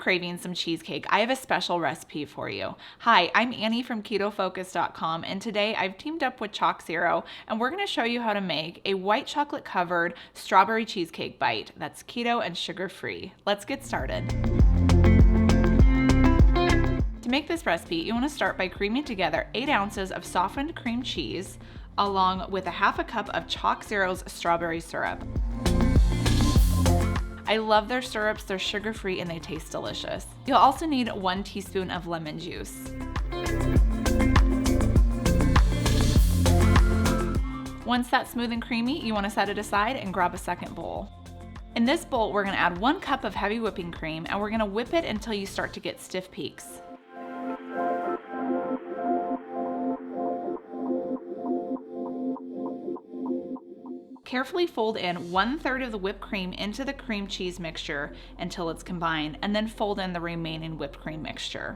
craving some cheesecake, I have a special recipe for you. Hi, I'm Annie from KetoFocus.com, and today I've teamed up with ChocZero, and we're going to show you how to make a white chocolate covered strawberry cheesecake bite that's keto and sugar-free. Let's get started. To make this recipe, you want to start by creaming together 8 ounces of softened cream cheese along with a half a cup of ChocZero's strawberry syrup. I love their syrups, they're sugar-free and they taste delicious. You'll also need 1 teaspoon of lemon juice. Once that's smooth and creamy, you want to set it aside and grab a second bowl. In this bowl, we're going to add 1 cup of heavy whipping cream and we're going to whip it until you start to get stiff peaks. Carefully fold in 1/3 of the whipped cream into the cream cheese mixture until it's combined, and then fold in the remaining whipped cream mixture.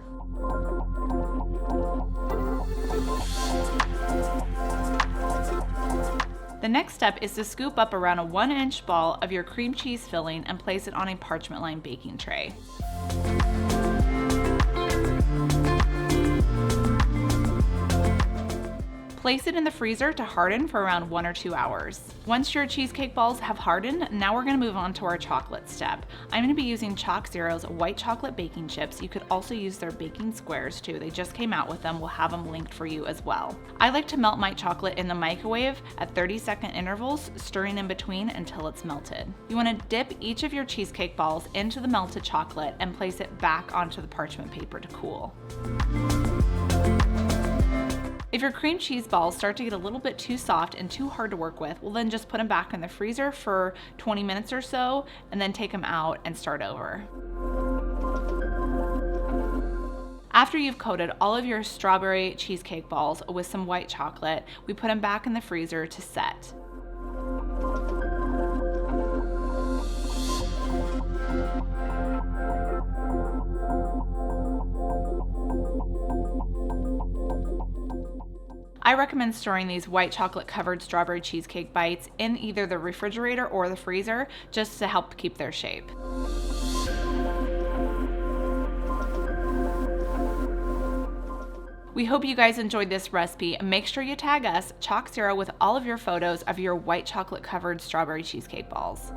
The next step is to scoop up around a 1-inch ball of your cream cheese filling and place it on a parchment-lined baking tray. Place it in the freezer to harden for around 1 or 2 hours. Once your cheesecake balls have hardened, now we're going to move on to our chocolate step. I'm going to be using ChocZero's white chocolate baking chips. You could also use their baking squares too. They just came out with them. We'll have them linked for you as well. I like to melt my chocolate in the microwave at 30-second intervals, stirring in between until it's melted. You want to dip each of your cheesecake balls into the melted chocolate and place it back onto the parchment paper to cool. If your cream cheese balls start to get a little bit too soft and too hard to work with, well then just put them back in the freezer for 20 minutes or so and then take them out and start over. After you've coated all of your strawberry cheesecake balls with some white chocolate, we put them back in the freezer to set. I recommend storing these white chocolate covered strawberry cheesecake bites in either the refrigerator or the freezer just to help keep their shape. We hope you guys enjoyed this recipe. Make sure you tag us, ChocZero, with all of your photos of your white chocolate covered strawberry cheesecake balls.